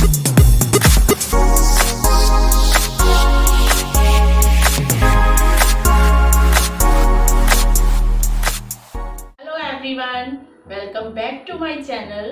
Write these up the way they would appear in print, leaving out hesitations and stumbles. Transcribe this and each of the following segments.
Everyone, welcome back to my channel.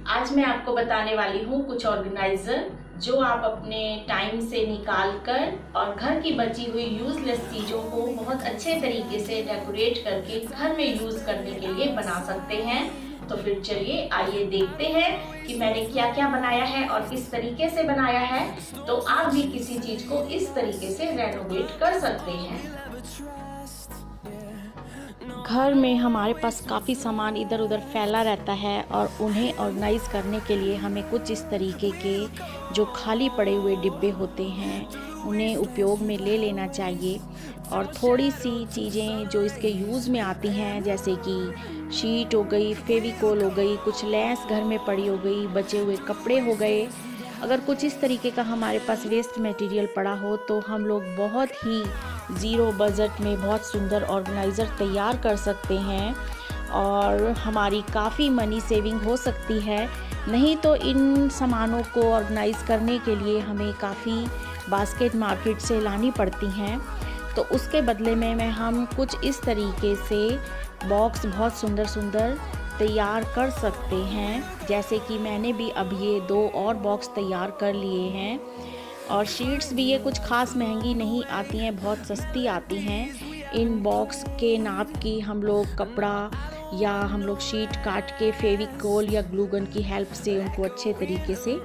आज मैं आपको बताने वाली हूँ कुछ ऑर्गेनाइजर जो आप अपने टाइम से निकाल कर और घर की बची हुई यूजलेस चीज़ों को बहुत अच्छे तरीके से डेकोरेट करके घर में यूज करने के लिए बना सकते हैं। तो फिर चलिए आइए देखते हैं कि मैंने क्या क्या बनाया है और किस तरीके से बनाया है, तो आप भी किसी चीज़ को इस तरीके से रेनोवेट कर सकते हैं। घर में हमारे पास काफ़ी सामान इधर उधर फैला रहता है और उन्हें ऑर्गेनाइज करने के लिए हमें कुछ इस तरीके के जो खाली पड़े हुए डिब्बे होते हैं उन्हें उपयोग में ले लेना चाहिए। और थोड़ी सी चीज़ें जो इसके यूज़ में आती हैं, जैसे कि शीट हो गई, फेविकोल हो गई, कुछ लेस घर में पड़ी हो गई, बचे हुए कपड़े हो गए। अगर कुछ इस तरीके का हमारे पास वेस्ट मटेरियल पड़ा हो तो हम लोग बहुत ही ज़ीरो बजट में बहुत सुंदर ऑर्गेनाइज़र तैयार कर सकते हैं और हमारी काफ़ी मनी सेविंग हो सकती है। नहीं तो इन सामानों को ऑर्गेनाइज़ करने के लिए हमें काफ़ी बास्केट मार्केट से लानी पड़ती हैं, तो उसके बदले में हम कुछ इस तरीके से बॉक्स बहुत सुंदर सुंदर तैयार कर सकते हैं। जैसे कि मैंने भी अब ये 2 और बॉक्स तैयार कर लिए हैं। और शीट्स भी ये कुछ खास महंगी नहीं आती हैं, बहुत सस्ती आती हैं। इन बॉक्स के नाप की हम लोग कपड़ा या हम लोग शीट काट के फेविकोल या ग्लू गन की हेल्प से उनको अच्छे तरीके से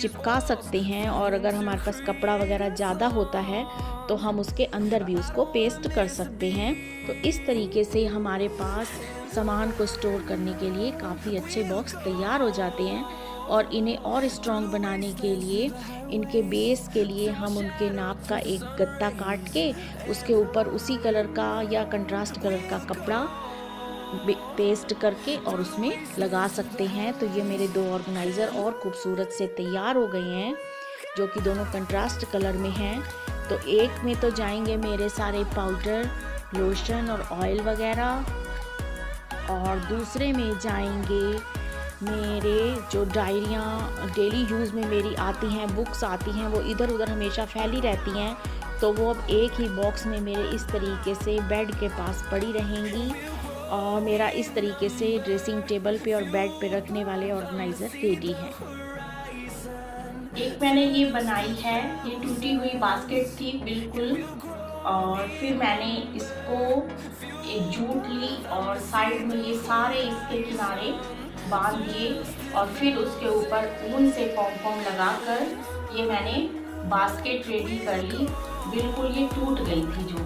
चिपका सकते हैं। और अगर हमारे पास कपड़ा वगैरह ज़्यादा होता है तो हम उसके अंदर भी उसको पेस्ट कर सकते हैं। तो इस तरीके से हमारे पास सामान को स्टोर करने के लिए काफ़ी अच्छे बॉक्स तैयार हो जाते हैं। और इन्हें और स्ट्रॉन्ग बनाने के लिए इनके बेस के लिए हम उनके नाप का एक गत्ता काट के उसके ऊपर उसी कलर का या कंट्रास्ट कलर का कपड़ा पेस्ट करके और उसमें लगा सकते हैं। तो ये मेरे 2 ऑर्गेनाइज़र और खूबसूरत से तैयार हो गए हैं, जो कि दोनों कंट्रास्ट कलर में हैं। तो एक में तो जाएंगे मेरे सारे पाउडर, लोशन और ऑयल वगैरह, और दूसरे में जाएंगे मेरे जो डायरियाँ डेली यूज़ में मेरी आती हैं, बुक्स आती हैं, वो इधर उधर हमेशा फैली रहती हैं, तो वो अब एक ही बॉक्स में मेरे इस तरीके से बेड के पास पड़ी रहेंगी। और मेरा इस तरीके से ड्रेसिंग टेबल पे और बेड पे रखने वाले ऑर्गेनाइज़र रेडी हैं। एक मैंने ये बनाई है, ये टूटी हुई बास्केट थी बिल्कुल, और फिर मैंने इसको एक जूट ली और साइड में ये सारे इसके किनारे बांध दिए और फिर उसके ऊपर ऊन से पॉम लगाकर ये मैंने बास्केट रेडी कर ली। बिल्कुल ये टूट गई थी जो,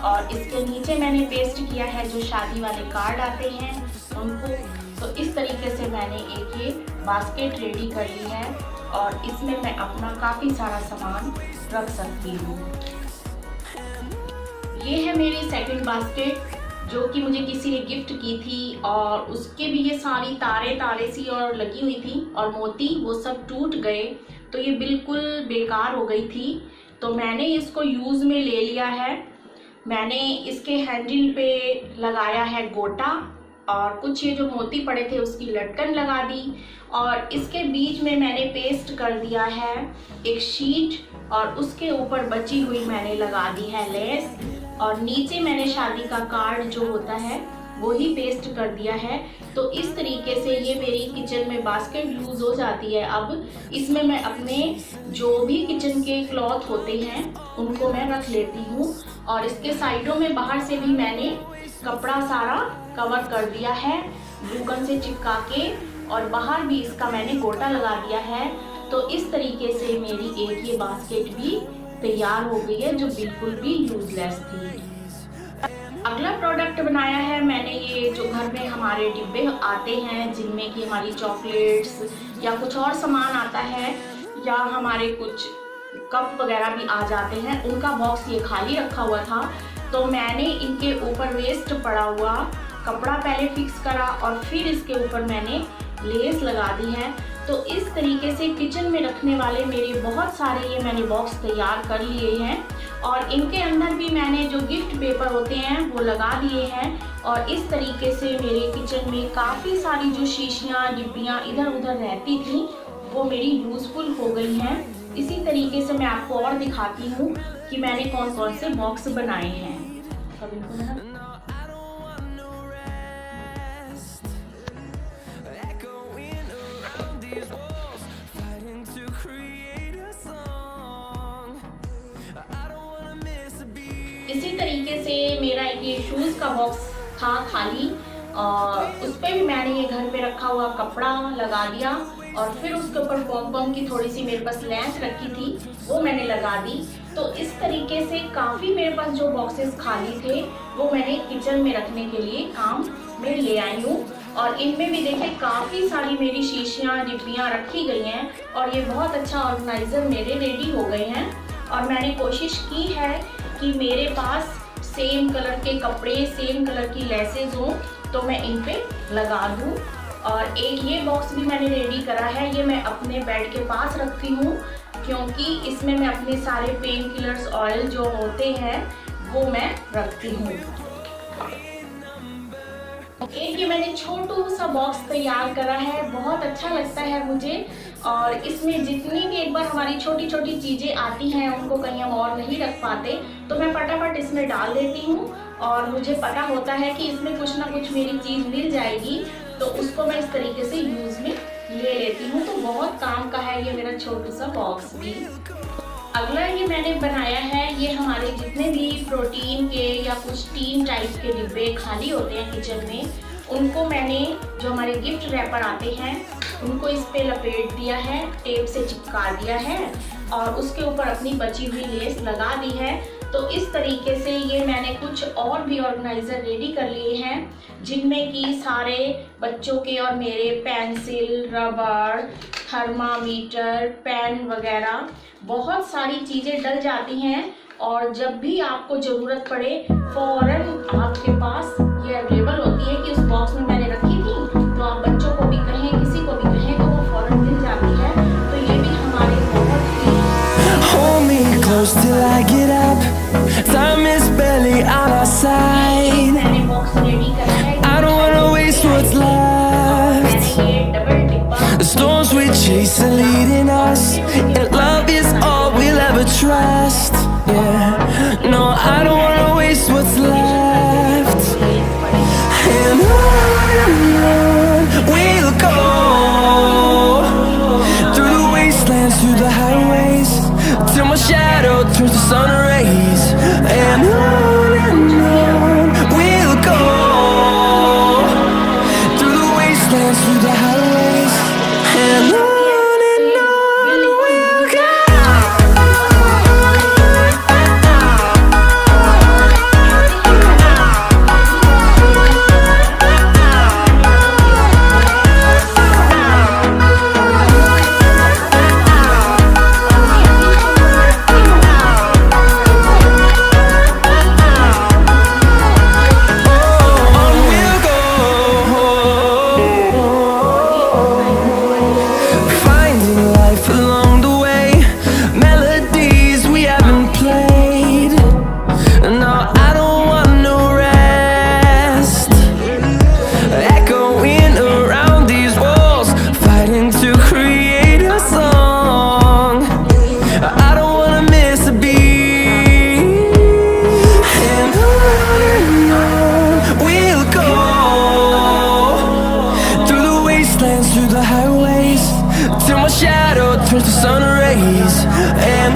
और इसके नीचे मैंने पेस्ट किया है जो शादी वाले कार्ड आते हैं उनको। तो इस तरीके से मैंने एक ये बास्केट रेडी कर ली है और इसमें मैं अपना काफ़ी सारा सामान रख सकती हूँ। ये है मेरी सेकंड बास्केट जो कि मुझे किसी ने गिफ्ट की थी, और उसके भी ये सारी तारे सी और लगी हुई थी और मोती वो सब टूट गए, तो ये बिल्कुल बेकार हो गई थी। तो मैंने इसको यूज़ में ले लिया है। मैंने इसके हैंडल पे लगाया है गोटा और कुछ ये जो मोती पड़े थे उसकी लटकन लगा दी, और इसके बीच में मैंने पेस्ट कर दिया है एक शीट, और उसके ऊपर बची हुई मैंने लगा दी है लेस, और नीचे मैंने शादी का कार्ड जो होता है वो ही पेस्ट कर दिया है। तो इस तरीके से ये मेरी किचन में बास्केट यूज़ हो जाती है। अब इसमें मैं अपने जो भी किचन के क्लॉथ होते हैं उनको मैं रख लेती हूँ, और इसके साइडों में बाहर से भी मैंने कपड़ा सारा कवर कर दिया है ग्लू गन से चिपका के, और बाहर भी इसका मैंने गोटा लगा दिया है। तो इस तरीके से मेरी एक ये बास्केट भी तैयार हो गई है जो बिल्कुल भी यूजलेस थी। अगला प्रोडक्ट बनाया है मैंने, ये जो घर में हमारे डिब्बे आते हैं जिनमें कि हमारी चॉकलेट्स या कुछ और सामान आता है, या हमारे कुछ कप वगैरह भी आ जाते हैं, उनका बॉक्स ये खाली रखा हुआ था। तो मैंने इनके ऊपर वेस्ट पड़ा हुआ कपड़ा पहले फिक्स करा और फिर इसके ऊपर मैंने लेस लगा दी है। तो इस तरीके से किचन में रखने वाले मेरे बहुत सारे ये मैंने बॉक्स तैयार कर लिए हैं, और इनके अंदर भी मैंने जो गिफ्ट पेपर होते हैं वो लगा दिए हैं। और इस तरीके से मेरे किचन में काफ़ी सारी जो शीशियाँ डिब्बियाँ इधर उधर रहती थी वो मेरी यूज़फुल हो गई हैं। इसी तरीके से मैं आपको और दिखाती हूँ कि मैंने कौन कौन से बॉक्स बनाए हैं। अब इनको मैं इसी तरीके से मेरा ये शूज़ का बॉक्स था खाली, और उस पर भी मैंने ये घर पे रखा हुआ कपड़ा लगा दिया, और फिर उसके ऊपर पॉम पॉम की थोड़ी सी मेरे पास लेंथ रखी थी वो मैंने लगा दी। तो इस तरीके से काफ़ी मेरे पास जो बॉक्सेस खाली थे वो मैंने किचन में रखने के लिए काम में ले आई हूँ। और इनमें भी देखिए काफ़ी सारी मेरी शीशियाँ डिब्बियाँ रखी गई हैं, और ये बहुत अच्छा ऑर्गेनाइज़र मेरे रेडी हो गए हैं। और मैंने कोशिश की है कि मेरे पास सेम कलर के कपड़े, सेम कलर की लेसेस हों, तो मैं इन पे लगा दूँ। और एक ये बॉक्स भी मैंने रेडी करा है, ये मैं अपने बेड के पास रखती हूँ, क्योंकि इसमें मैं अपने सारे पेन किलर्स ऑयल जो होते हैं वो मैं रखती हूँ। एक ये मैंने छोटू सा बॉक्स तैयार करा है, बहुत अच्छा लगता है मुझे। और इसमें जितनी भी एक बार हमारी छोटी छोटी चीज़ें आती हैं उनको कहीं हम और नहीं रख पाते, तो मैं फटाफट इसमें डाल देती हूँ। और मुझे पता होता है कि इसमें कुछ ना कुछ मेरी चीज़ मिल जाएगी, तो उसको मैं इस तरीके से यूज़ में ले लेती हूँ। तो बहुत काम का है ये मेरा छोटू सा बॉक्स भी। अगला ये मैंने बनाया है, ये हमारे जितने भी प्रोटीन के या कुछ टीन टाइप के डिब्बे खाली होते हैं किचन में, उनको मैंने जो हमारे गिफ्ट रैपर आते हैं उनको इस पे लपेट दिया है, टेप से चिपका दिया है, और उसके ऊपर अपनी बची हुई लेस लगा दी है। तो इस तरीके से ये मैंने कुछ और भी ऑर्गेनाइज़र रेडी कर लिए हैं, जिनमें कि सारे बच्चों के और मेरे पेंसिल, रबड़, थर्मामीटर, पेन वगैरह बहुत सारी चीज़ें डल जाती हैं। और जब भी आपको ज़रूरत पड़े फ़ौरन आपके पास ये अवेलेबल होती है कि उस बॉक्स में मैंने रखी थी, तो आप बच्चों को भी कहें, किसी को भी कहें, तो वो फ़ौरन मिल जाती है। तो ये भी हमारे बहुत ही Hold me close till I get up. Time is barely on our side. मैंने बॉक्स रेडी करा है। I don't wanna waste what's left. मैंने ये डबल डिब्बा The storms we chase are leading us, and love is all we'll ever trust. Yeah, no, I don't wanna waste what's left. And on we'll go, through the wastelands, through the highways, till my shadow turns to sun rays. And on we'll go, through the wastelands, through the highways, and on we'll go. Through the highways, till my shadow turns to sun rays. And